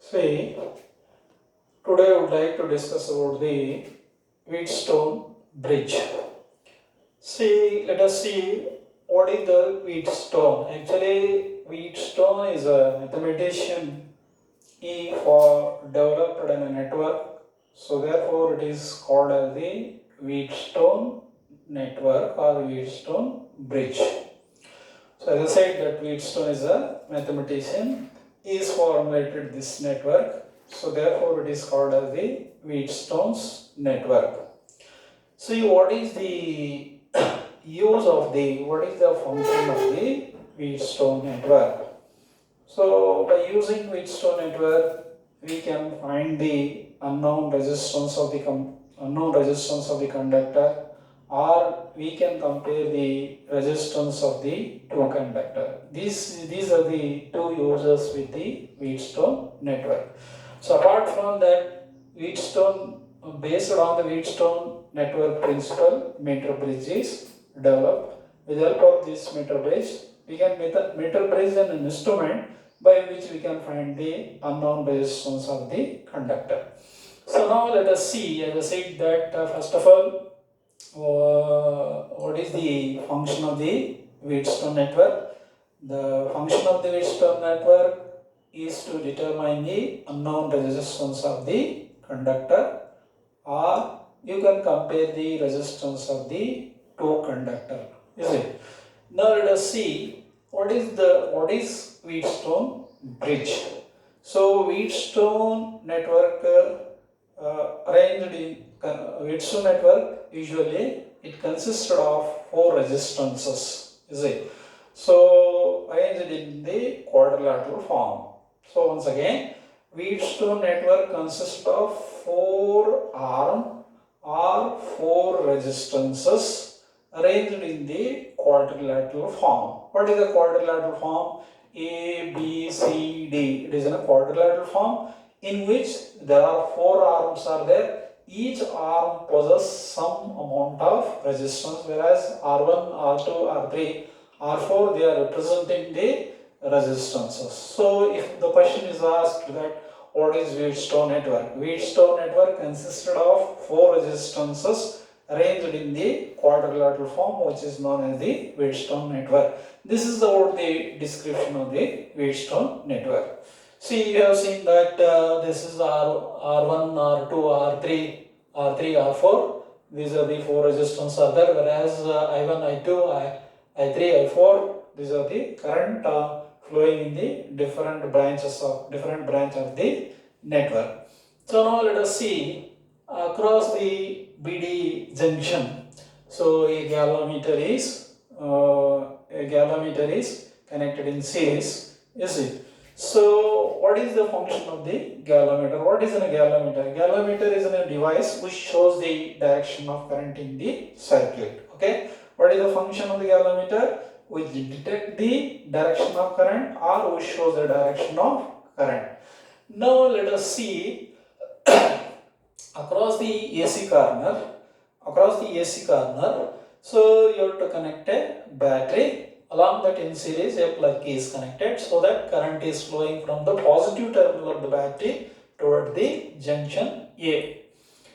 See, today I would like to discuss about the Wheatstone bridge. Let us see what is the Wheatstone. Actually, Wheatstone is a mathematician he for developed in a network. So therefore, it is called as the Wheatstone network or Wheatstone bridge. So as I said that Wheatstone is a mathematician. He has formulated this network. So therefore it is called as the Wheatstone's network. See what is the what is the function of the Wheatstone network. So by using Wheatstone network, we can find the unknown resistance of the conductor, or we can compare the resistance of the two conductor. These are the two uses with the Wheatstone network. So apart from that, based on the Wheatstone network principle, meter bridge is developed. With the help of this meter bridge, we can meter bridge an instrument by which we can find the unknown resistance of the conductor. So now let us see, as I said that first of all, what is the function of the Wheatstone network? The function of the Wheatstone network is to determine the unknown resistance of the conductor, or you can compare the resistance of the two conductor, is it? Now let us see what is Wheatstone bridge. So Wheatstone network arranged in Wheatstone network, usually it consisted of four resistances, is it? So arranged in the quadrilateral form. So once again, Wheatstone network consists of four arm or four resistances arranged in the quadrilateral form. What is the quadrilateral form? A, B, C, D. It is in a quadrilateral form in which there are four arms are there. Each arm possesses some amount of resistance, whereas R1, R2, R3, R4 they are representing the resistances. So if the question is asked that what is Wheatstone network? Wheatstone network consisted of four resistances arranged in the quadrilateral form, which is known as the Wheatstone network. This is about the description of the Wheatstone network. See, you have seen that this is R1, R2, R3, R3, R4. These are the four resistance are there, whereas I1, I2, I3, I4, these are the current flowing in the different branch of the network. So now let us see across the BD junction. So a galvanometer is connected in series, is it? So what is the function of the galvanometer? What is a galvanometer? Galvanometer is a device which shows the direction of current in the circuit. Okay. What is the function of the galvanometer? Which detect the direction of current or which shows the direction of current. Now let us see across the AC corner. So you have to connect a battery. Along that in series a plug is connected so that current is flowing from the positive terminal of the battery toward the junction A.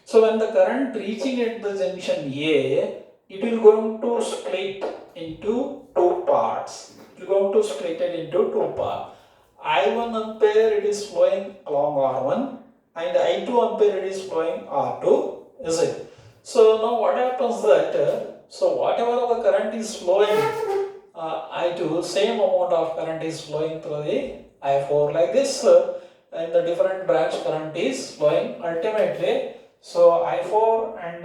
So when the current reaching at the junction A, it will going to split into two parts. It will going to split it into two parts. I1 ampere it is flowing along R1 and I2 ampere it is flowing R2, is it? So now what happens that, so whatever the current is flowing I2, same amount of current is flowing through the I4 like this, and the different branch current is flowing ultimately. So I4 and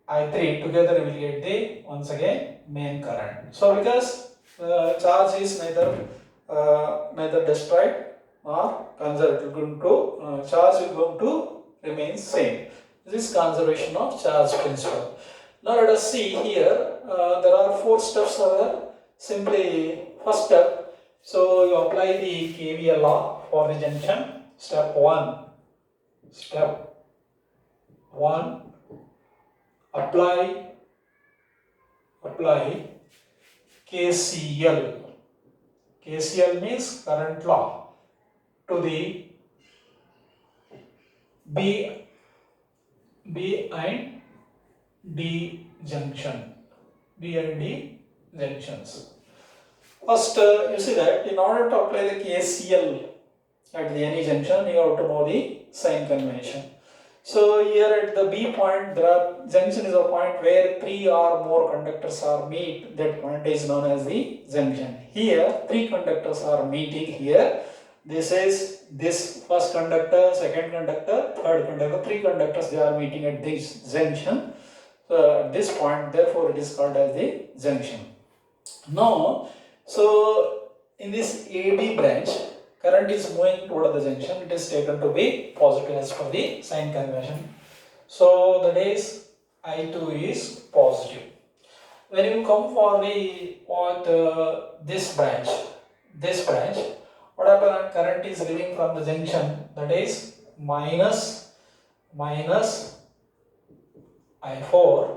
I3 together will get the once again main current. So because charge is neither destroyed or conserved, charge is going to remain same. This is conservation of charge principle. Now let us see here. There are four steps here. Simply first step. So you apply the KVL law for the junction. Step 1. Apply KCL. KCL means current law to the B and D junction. B and D junctions. First, you see that in order to apply the KCL at the any junction, you have to know the sign convention. So here at the B point, junction is a point where 3 or more conductors are meet. That point is known as the junction. Here 3 conductors are meeting here. This is this first conductor, second conductor, third conductor. 3 conductors they are meeting at this junction. So at this point, therefore it is called as the junction. Now, so in this AB branch, current is moving toward the junction. It is taken to be positive as per the sign convention. So that is I2 is positive. When you come for the this branch, what happens? Current is leaving from the junction. That is minus I4,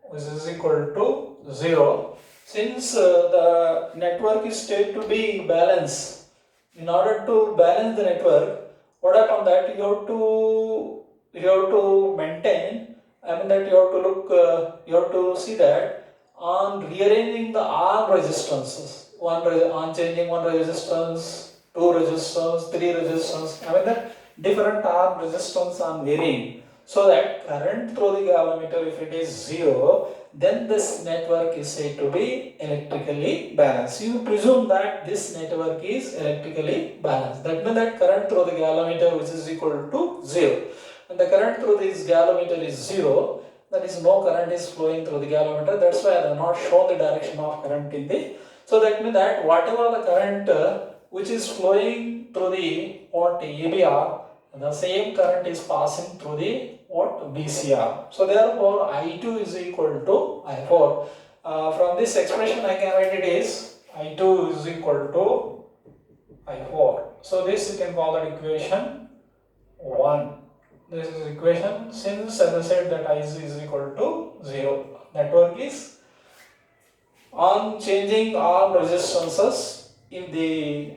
which is equal to 0. Since the network is said to be balanced, in order to balance the network, what happens that you have to maintain. I mean that you have to look. You have to see that on rearranging the arm resistances, on changing one resistance, 2 resistance, 3 resistance. I mean that different arm resistance on varying. So that current through the galvanometer, if it is 0, then this network is said to be electrically balanced. You presume that this network is electrically balanced. That means that current through the galvanometer, which is equal to 0. And the current through this galvanometer is 0, that is no current is flowing through the galvanometer. That's why I have not shown the direction of current in the. So that means that whatever the current which is flowing through the ABR, the same current is passing through the BCR. So therefore I2 is equal to I4. From this expression I can write it is I2 is equal to I4. So this you can call that equation 1. This is equation, since as I said that I is equal to 0. Network is on changing arm resistances. If the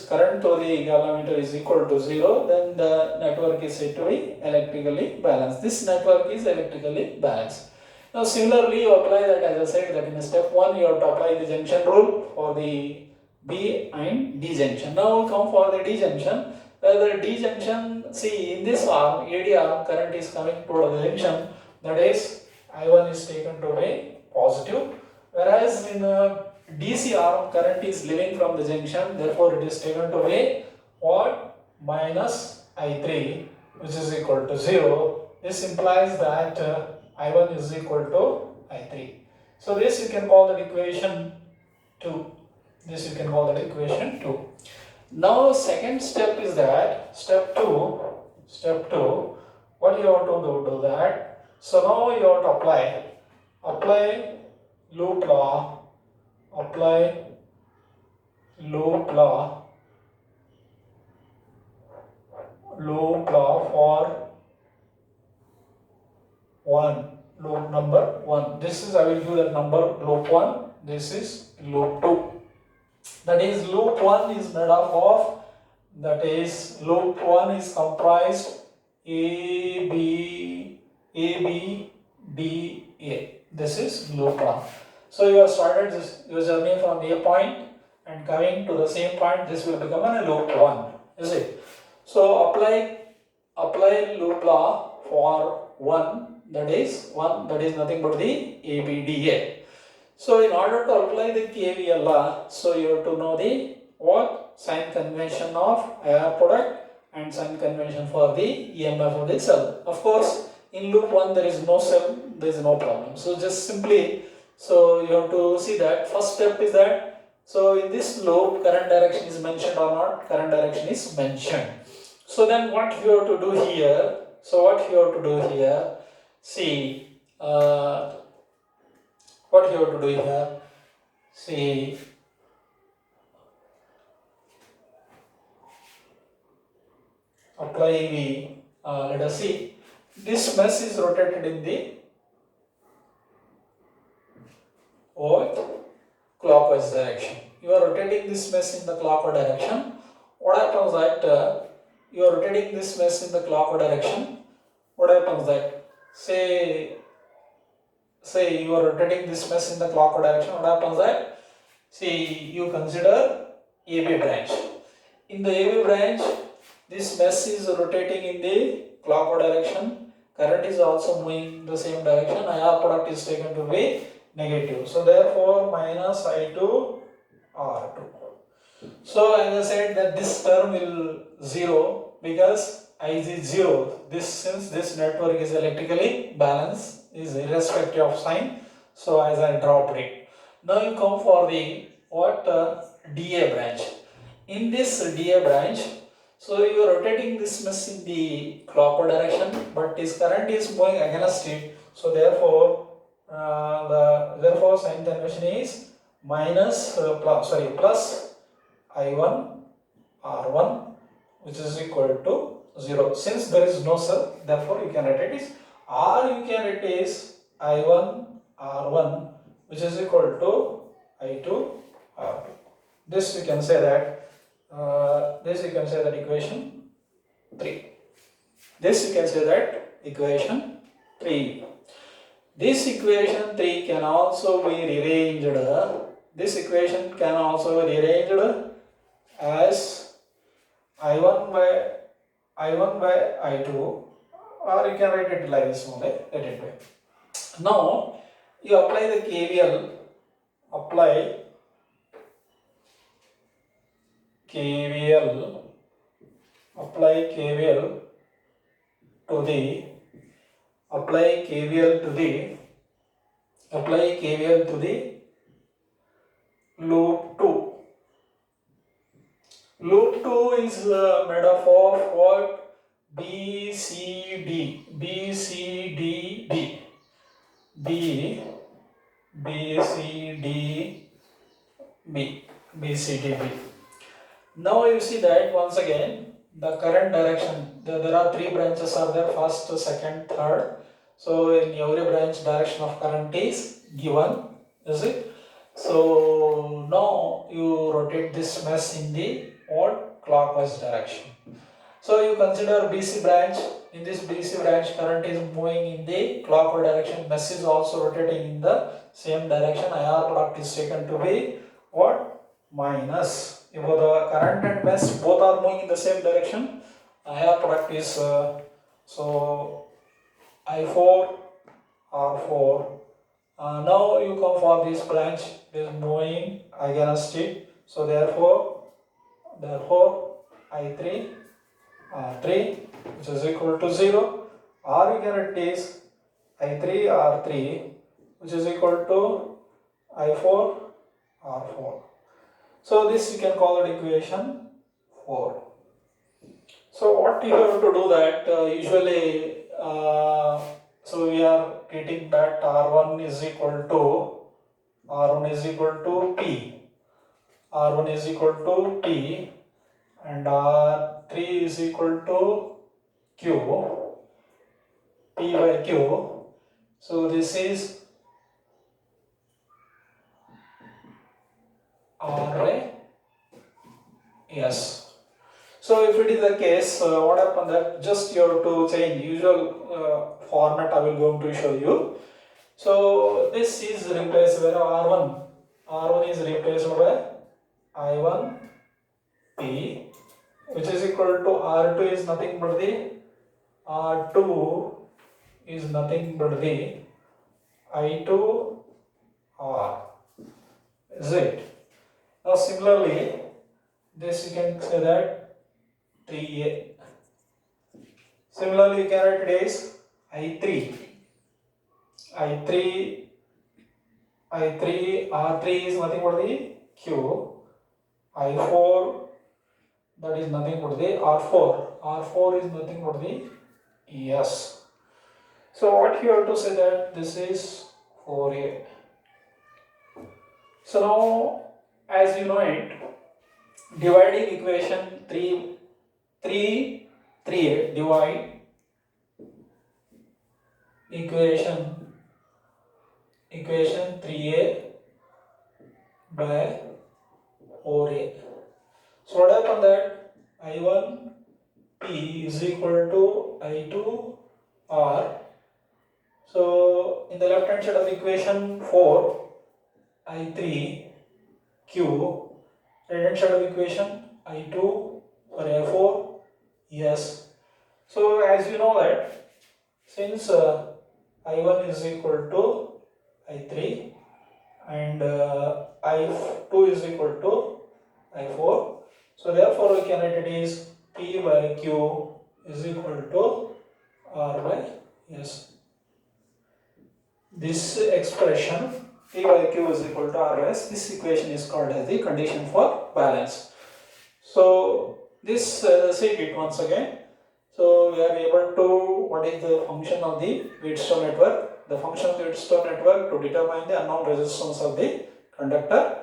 current to the galvanometer is equal to 0, then the network is said to be electrically balanced. This network is electrically balanced. Now similarly, you apply that, as I said, that in step 1 you have to apply the junction rule for the B and D junction. Now we come for the D junction. Well, the D junction, see in this arm, AD arm, current is coming toward the junction. That is I1 is taken to be positive. Whereas in DC arm, current is leaving from the junction, therefore it is taken to be what? Minus I3, which is equal to 0. This implies that I1 is equal to I3. So this you can call that equation 2. This you can call that equation 2. Now second step is that, step 2, what you have to do that. So now you have to apply loop law for loop number 1. This is, I will give that number loop 1. This is loop 2. That is loop 1 is made up of, that is loop 1 is comprised A, B, D, A. This is loop 1. So you have started your journey from A point and coming to the same point. This will become a loop 1. Is it? So apply loop law for 1. That is nothing but the ABDA. So in order to apply the KVL law, so you have to know the sign convention of IR product and sign convention for the EMF of the cell. Of course, in loop 1 there is no cell, there is no problem. So just simply, so you have to see that first step is that, so in this loop current direction is mentioned or not? Current direction is mentioned. So then what you have to do here? See, what you have to do here? See, apply the, let us see, this mesh is rotated in the clockwise direction. You are rotating this mesh in the clockwise direction. What happens that you are rotating this mesh in the clockwise direction, what happens that, say you are rotating this mesh in the clockwise direction, what happens that, see, you consider AB branch. In the AB branch, this mesh is rotating in the clockwise direction, current is also moving in the same direction, IR product is taken to be negative. So therefore minus I2 R2. So as I said that this term will 0 because I is 0. Since this network is electrically balanced, is irrespective of sign. So as I dropped it. Now you come for the DA branch. In this DA branch, so you are rotating this mesh in the clockwise direction, but this current is moving against it. So therefore, sign convention is plus I1 R1, which is equal to 0. Since there is no cell, therefore you can write it is, or you can write it is I1 R1, which is equal to I2 R2. This you can say that equation 3. This you can say that equation 3. This equation 3 can also be rearranged. This equation can also be rearranged as I1 by I2, or you can write it like this only. Let it be. Now you apply the KVL. Apply KVL to the loop 2. Loop 2 is made up of what? B, C, D. B, C, D, D. B, B, C, D, B. B, C, D, B. Now you see that once again, the current direction, there are 3 branches are there, first, second, third. So in every branch direction of current is given, is it? So now you rotate this mesh in the clockwise direction. So you consider BC branch. In this BC branch, current is moving in the clockwise direction. Mesh is also rotating in the same direction. IR product is taken to be what? Minus. If the current and mesh both are moving in the same direction, IR product is so I4 R4. Now you come for this branch, it is moving against it. So therefore I3 R3, which is equal to 0, or you can write is I3 R3, which is equal to I4 R4. So this you can call it equation 4. So what you have to do that usually, so we are getting that R1 is equal to P. R1 is equal to P and R3 is equal to Q, P by Q. So this is R S. So if it is the case, what happened that just you have to change usual format I will going to show you. So this is replaced by R1 is replaced by I1 P, which is equal to R2 is nothing but the R2 is nothing but the I2 R, is it? Now similarly, this you can say that 3A. Similarly, you can write it as I3 R3 is nothing but the Q, I4 that is nothing but the R4 is nothing but the S. So what you have to say that this is 4A. So now as you know it, dividing equation 3A, divide equation 3A by 4A. So what happened that I1 P is equal to I2 R. So in the left hand side of the equation 4 I3 Q, right hand side of the equation I2 or I4 yes. So as you know that since I1 is equal to I3 and I2 is equal to I4, so therefore we can write it is P by Q is equal to R by S. This expression P by Q is equal to R by S, this equation is called as the condition for balance. So this see it once again. So we are able to, what is the function of the Wheatstone network? The function of the Wheatstone network to determine the unknown resistance of the conductor.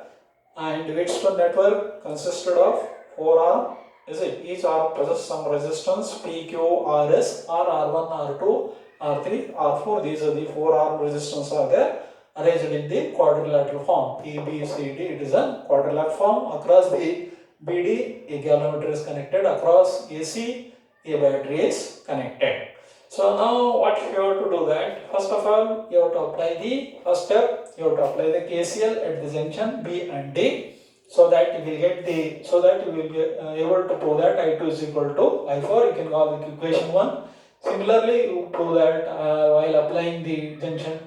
And Wheatstone network consisted of 4 arms. Is it? Each arm possesses some resistance P, Q, RS, or R1, R2, R3, R4. These are the 4 arm resistance are there arranged in the quadrilateral form. A, B, C, D. It is a quadrilateral form. Across the BD, a galvanometer is connected. Across AC, a battery is connected. So now what you have to do that? First of all, you have to apply the first step. You have to apply the KCL at the junction B and D, so that you will get the, so that you will be able to prove that I2 is equal to I4. You can call the equation 1. Similarly, you prove that while applying the junction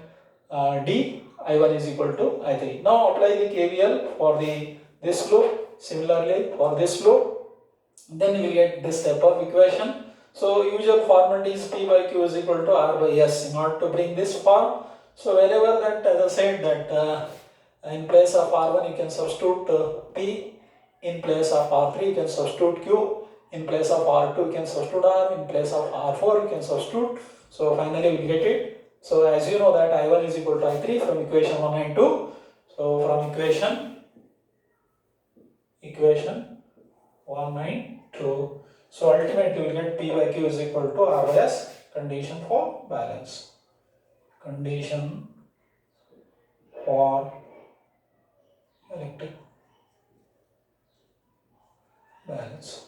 D, I1 is equal to I3. Now apply the KVL for the this loop. Similarly for this loop, then you will get this type of equation. So usual format is P by Q is equal to R by S in order to bring this form. So wherever that, as I said that in place of R1 you can substitute P, in place of R3 you can substitute Q, in place of R2 you can substitute R, in place of R4 you can substitute. So finally we will get it. So as you know that I1 is equal to I3 from equation 1 and 2. So from equation 1 and 2. So ultimately we will get P by Q is equal to R by S, condition for balance. Condition for electric balance.